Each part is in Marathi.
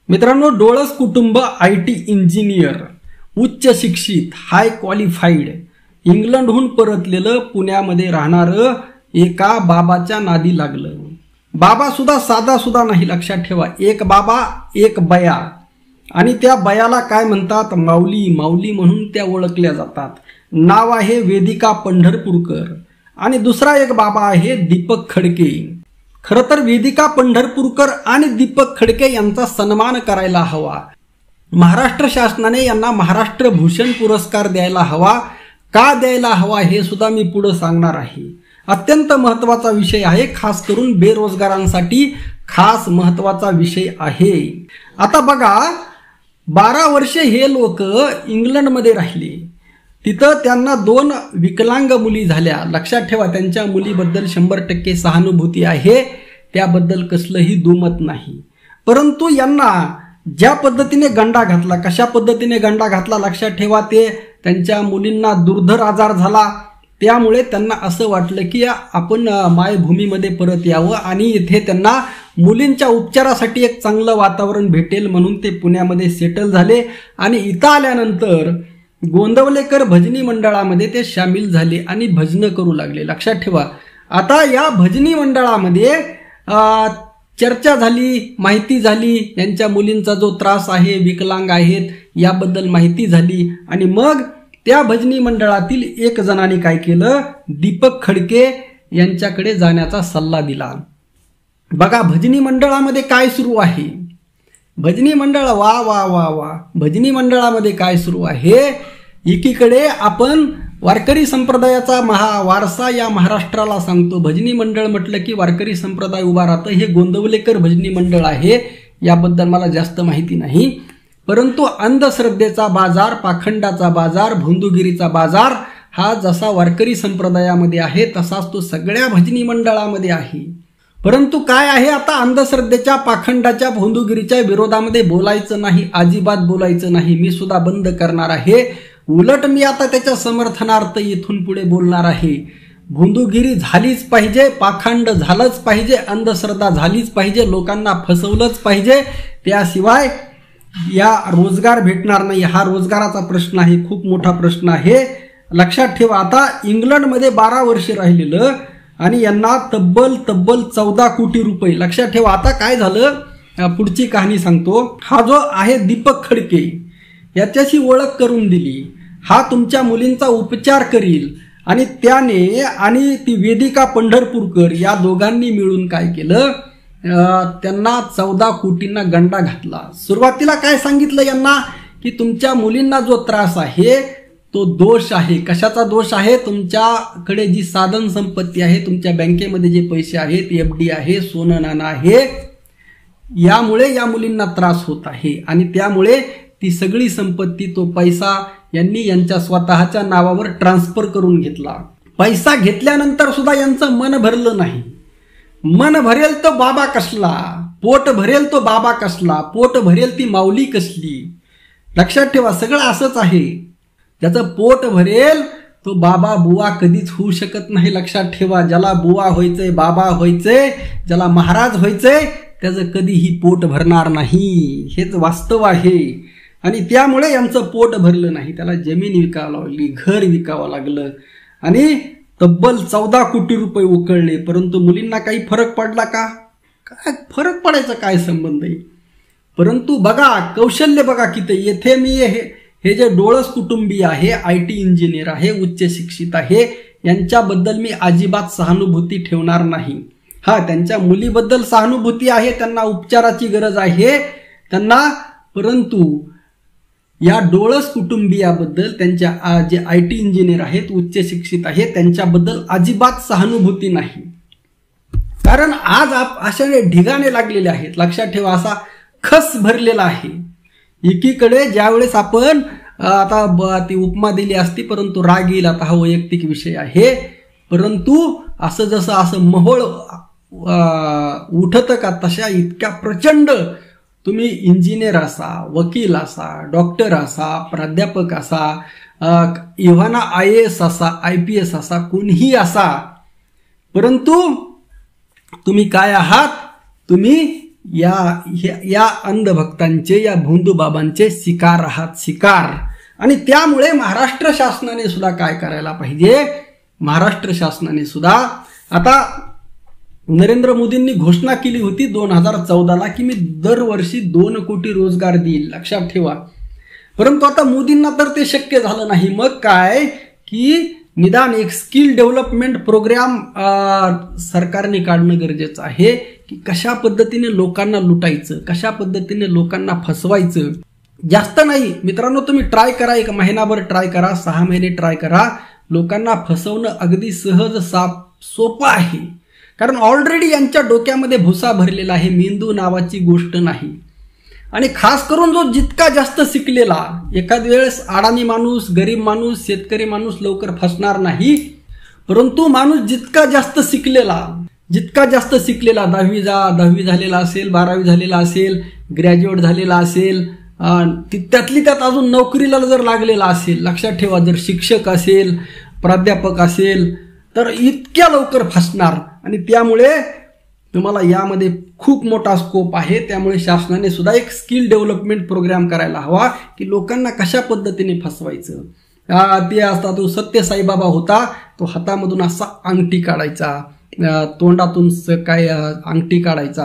मित्रांनो, डोळस कुटुंब IT इंजिनियर, उच्च शिक्षित, हाय क्वालिफाईड, इंग्लंडहून परतलेलं पुण्यामध्ये राहणारं एका बाबाच्या नादी लागलं. बाबा सुद्धा साधा सुद्धा नाही, लक्षात ठेवा. एक बाबा एक बया, आणि त्या बयाला काय म्हणतात, माऊली. माऊली म्हणून त्या ओळखल्या जातात. नाव आहे वेदिका पंढरपूरकर. आणि दुसरा एक बाबा आहे दीपक खडके. खरं तर वेदिका पंढरपूरकर आणि दीपक खडके यांचा सन्मान करायला हवा. महाराष्ट्र शासनाने यांना महाराष्ट्र भूषण पुरस्कार द्यायला हवा. का द्यायला हवा हे सुद्धा मी पुढे सांगणार आहे. अत्यंत महत्त्वाचा विषय आहे, खास करून बेरोजगारांसाठी खास महत्त्वाचा विषय आहे. आता बघा, 12 वर्षे हे लोक इंग्लंडमध्ये राहिले. तिथं त्यांना 2 विकलांग मुली झाल्या. लक्षात ठेवा, त्यांच्या मुलीबद्दल 100% सहानुभूती आहे, त्याबद्दल कसलंही दुमत नाही. परंतु यांना ज्या पद्धतीने गंडा घातला, कशा पद्धतीने गंडा घातला लक्षात ठेवा. ते त्यांच्या मुलींना दुर्धर आजार झाला, त्यामुळे त्यांना असं वाटलं की आपण मायभूमीमध्ये परत यावं आणि इथे त्यांना मुलींच्या उपचारासाठी एक चांगलं वातावरण भेटेल म्हणून ते पुण्यामध्ये सेटल झाले. आणि इथं आल्यानंतर गोंदवलेकर भजनी मंडळामध्ये ते सामील झाले आणि भजनं करू लागले. लक्षात ठेवा, आता या भजनी मंडळामध्ये चर्चा झाली, माहिती झाली, यांच्या मुलींचा जो त्रास आहे, विकलांग आहेत याबद्दल माहिती झाली. आणि मग त्या भजनी मंडळातील एक जणाने काय केलं, दीपक खडके यांच्याकडे जाण्याचा सल्ला दिला. बघा भजनी मंडळामध्ये काय सुरू आहे. भजनी मंडळ, वा वा वा वा, भजनी मंडळामध्ये काय सुरू आहे. एकीकडे आपण वारकरी संप्रदायाचा वारसा या महाराष्ट्राला सांगतो. भजनी मंडळ म्हटलं की वारकरी संप्रदाय उभा राहतं. हे गोंदवलेकर भजनी मंडळ आहे, याबद्दल मला जास्त माहिती नाही. परंतु अंधश्रद्धेचा बाजार, पाखंडाचा बाजार, भोंदूगिरीचा बाजार हा जसा वारकरी संप्रदायामध्ये आहे तसाच तो सगळ्या भजनी मंडळामध्ये आहे. परंतु काय आहे, आता अंधश्रद्धेच्या, पाखंडाच्या, भोंदूगिरीच्या विरोधामध्ये बोलायचं नाही, अजिबात बोलायचं नाही. मी सुद्धा बंद करणार आहे. उलट मी आता त्याच्या समर्थनार्थ इथून पुढे बोलणार आहे. भोंदूगिरी झालीच पाहिजे, पाखंड झालंच पाहिजे, अंधश्रद्धा झालीच पाहिजे, लोकांना फसवलंच पाहिजे. त्याशिवाय या रोजगार भेटणार नाही. हा रोजगाराचा प्रश्न आहे, खूप मोठा प्रश्न आहे. लक्षात ठेवा, आता इंग्लंडमध्ये 12 वर्षे राहिलेलं आणि यांना तब्बल 14 कोटी रुपये. लक्षात ठेवा, आता काय झालं, पुढची कहाणी सांगतो. हा जो आहे दीपक खडके, याच्याशी ओळख करून दिली. हा तुमच्या मुलींचा उपचार करील. आणि त्याने आणि ती वेदिका पंढरपूरकर या दोघांनी मिळून काय केलं, त्यांना 14 कोटींना गंडा घातला. सुरुवातीला काय सांगितलं यांना, की तुमच्या मुलींना जो त्रास आहे तो दोष आहे. कशाचा दोष आहे, तुमच्याकडे जी साधन संपत्ती आहे, तुमच्या बँकेमध्ये जे पैसे आहेत, FD आहे, सोनं नाणं आहे, यामुळे या मुलींना त्रास होत आहे. आणि त्यामुळे ती सगळी संपत्ती, तो पैसा यांनी यांच्या स्वतःच्या नावावर ट्रान्सफर करून घेतला. पैसा घेतल्यानंतर सुद्धा यांचं मन भरलं नाही. मन भरेल तो बाबा कसला, पोट भरेल तो बाबा कसला, पोट भरेल ती माऊली कसली. लक्षात ठेवा, सगळं असंच आहे. ज्याचं पोट भरेल तो बाबा बुवा कधीच होऊ शकत नाही. लक्षात ठेवा, ज्याला बुवा व्हायचंय, बाबा व्हायचंय, ज्याला महाराज व्हायचंय, त्याचं कधीही पोट भरणार नाही. हेच वास्तव आहे. आणि त्यामुळे यांचं पोट भरलं नाही. त्याला जमीन विकावं लागली, घर विकावं लागलं आणि तब्बल 14 कोटी रुपये उकळले. परंतु मुलींना काही फरक पडला का? काय फरक पडायचा काय संबंध आहे. परंतु बघा, कौशल्य बघा किती. येथे मी हे जे डोळस कुटुंबीय आहे, IT इंजिनियर आहे, उच्च शिक्षित आहे, यांच्याबद्दल मी अजिबात सहानुभूती ठेवणार नाही. हा, त्यांच्या मुलीबद्दल सहानुभूती आहे, त्यांना उपचाराची गरज आहे त्यांना. परंतु या डोळस कुटुंबियाबद्दल, त्यांच्या जे IT इंजिनियर आहेत, उच्च शिक्षित आहेत, त्यांच्याबद्दल अजिबात सहानुभूती नाही. कारण आज अशा ढिगाने लागलेले आहेत. लक्षात ठेवा, असा खस भरलेला आहे. एकीकडे ज्यावेळेस आपण आता ती उपमा दिली असती, परंतु राग येईल, आता हा वैयक्तिक विषय आहे. परंतु असं जसं असं मोहोळ उठतं का, तशा इतक्या प्रचंड तुम्ही इंजिनियर असा, वकील असा, डॉक्टर असा, प्राध्यापक असा, इव्हाना IAS असा, IPS असा, कोणीही असा, परंतु तुम्ही काय आहात, तुम्ही या अंधभक्तांचे, या भोंदू बाबांचे शिकार आहात, शिकार. आणि त्यामुळे महाराष्ट्र शासनाने सुद्धा काय करायला पाहिजे, महाराष्ट्र शासनाने सुद्धा आता नरेंद्र मोदींनी घोषणा केली होती 2014ला की मी दरवर्षी 2 कोटी रोजगार देईल, लक्षात ठेवा. परंतु आता मोदींना तर ते शक्य झालं नाही. मग काय की निदान एक स्किल डेव्हलपमेंट प्रोग्राम सरकारने काढणं गरजेचं आहे की कशा पद्धतीने लोकांना लुटायचं, कशा पद्धतीने लोकांना फसवायचं. जास्त नाही मित्रांनो, तुम्ही ट्राय करा, 1 महिनाभर ट्राय करा, 6 महिने ट्राय करा. लोकांना फसवणं अगदी सहज सोपं आहे. कारण ऑलरेडी यांच्या डोक्यामध्ये भुसा भरलेला आहे, मेंदू नावाची गोष्ट नाही. आणि खास करून जो जितका जास्त शिकलेला, एखाद वेळेस अडाणी माणूस, गरीब माणूस, शेतकरी माणूस लवकर फसणार नाही. परंतु माणूस जितका जास्त शिकलेला 10वी झालेला असेल, 12वी झालेला असेल, ग्रॅज्युएट झालेला असेल, त्यातली त्यात अजून नोकरीला जर लागलेला असेल, लक्षात ठेवा, जर शिक्षक असेल, प्राध्यापक असेल तर इतक्या लवकर फसणार. आणि त्यामुळे तुम्हाला यामध्ये खूप मोठा स्कोप आहे. त्यामुळे शासनाने सुद्धा एक स्किल डेव्हलपमेंट प्रोग्राम करायला हवा की लोकांना कशा पद्धतीने फसवायचं. ते असता तो सत्य साईबाबा होता, तो हातामधून असा अंगठी काढायचा, तोंडातून काय अंगठी काढायचा.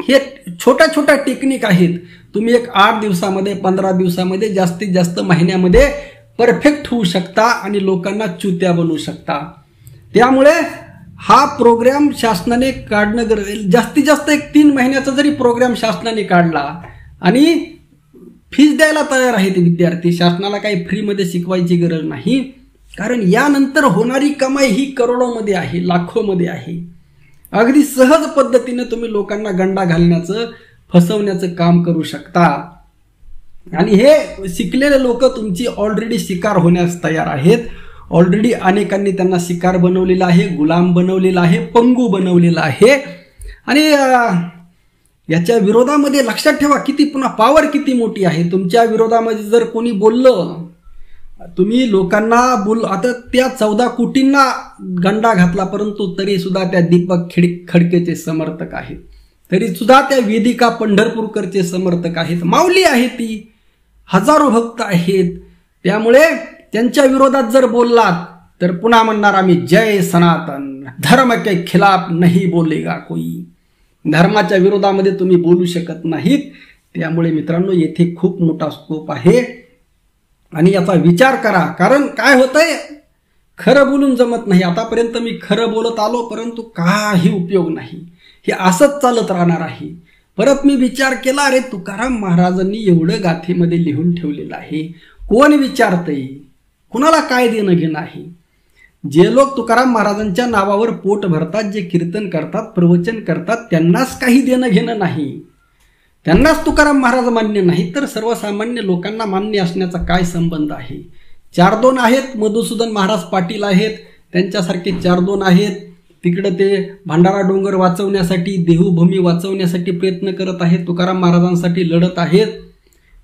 हे छोट्या छोट्या टेक्निक आहेत. तुम्ही एक 8 दिवसामध्ये, 15 दिवसामध्ये, जास्तीत जास्त महिन्यामध्ये परफेक्ट होऊ शकता आणि लोकांना चुत्या बनवू शकता. त्यामुळे हा प्रोग्राम शासनाने काढणं गरजेचं. जास्तीत जास्त एक 3 महिन्याचा जरी प्रोग्राम शासनाने काढला आणि फीस द्यायला तयार आहेत विद्यार्थी, शासनाला काही फ्रीमध्ये शिकवायची गरज नाही. कारण यानंतर होणारी कमाई ही करोडोमध्ये आहे, लाखोमध्ये आहे. अगदी सहज पद्धतीने तुम्ही लोकांना गंडा घालण्याचं, फसवण्याचं काम करू शकता. आणि हे शिकलेले लोक तुमची ऑलरेडी शिकार होण्यास तयार आहेत. ऑलरेडी अनेकांनी त्यांना शिकार बनवलेला आहे, गुलाम बनवलेला आहे, पंगू बनवलेला आहे. आणि याच्या विरोधामध्ये लक्षात ठेवा किती पुन्हा पॉवर किती मोठी आहे. तुमच्या विरोधामध्ये जर कोणी बोललं, तुम्ही लोकांना आता त्या 14 कोटींना गंडा घातला, परंतु तरी सुद्धा त्या दीपक खडकेचे समर्थक आहेत, तरी सुद्धा त्या वेदिका पंढरपूरकरचे समर्थक आहेत, माऊली आहे, ती हजारो भक्त आहेत. त्यामुळे त्यांच्या विरोधात जर बोललात तर पुन्हा म्हणणार आम्ही जय सनातन, धर्म के खिलाफ नहीं बोलेगा कोई. धर्माच्या विरोधामध्ये तुम्ही बोलू शकत नाहीत. त्यामुळे मित्रांनो येथे खूप मोठा स्कोप आहे आणि याचा विचार करा. कारण काय होतंय, खरं बोलून जमत नाही. आतापर्यंत मी खरं बोलत आलो, परंतु काही उपयोग नाही. हे असंच चालत राहणार आहे. परत मी विचार केला, अरे तुकाराम महाराजांनी एवढं गाथेमध्ये लिहून ठेवलेलं आहे, कोण विचारतंय, कुणाला काय देणं घेणं आहे. जे लोक तुकाराम महाराजांच्या नावावर पोट भरतात, जे कीर्तन करतात, प्रवचन करतात, त्यांनाच काही देणं घेणं नाही. त्यांनाच तुकाराम महाराज मान्य नाही, तर सर्वसामान्य लोकांना मान्य असण्याचा काय संबंध आहे. 4-2 आहेत, मधुसूदन महाराज पाटील आहेत, त्यांच्यासारखे 4-2 आहेत. तिकडं ते भंडारा डोंगर वाचवण्यासाठी, देहूभूमी वाचवण्यासाठी प्रयत्न करत आहेत, तुकाराम महाराजांसाठी लढत आहेत.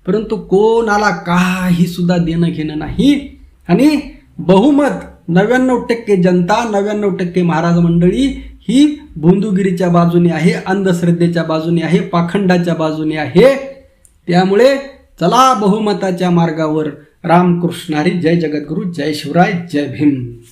परंतु कोणाला काही सुद्धा देणं घेणं नाही. आणि बहुमत 99% जनता, 99% महाराज मंडळी ही भोंदूगिरीच्या बाजूने आहे, अंधश्रद्धेच्या बाजूने आहे, पाखंडाच्या बाजूने आहे. त्यामुळे चला बहुमताच्या मार्गावर. रामकृष्ण हरी. जय जगद्गुरु, जय शिवराय, जय भीम.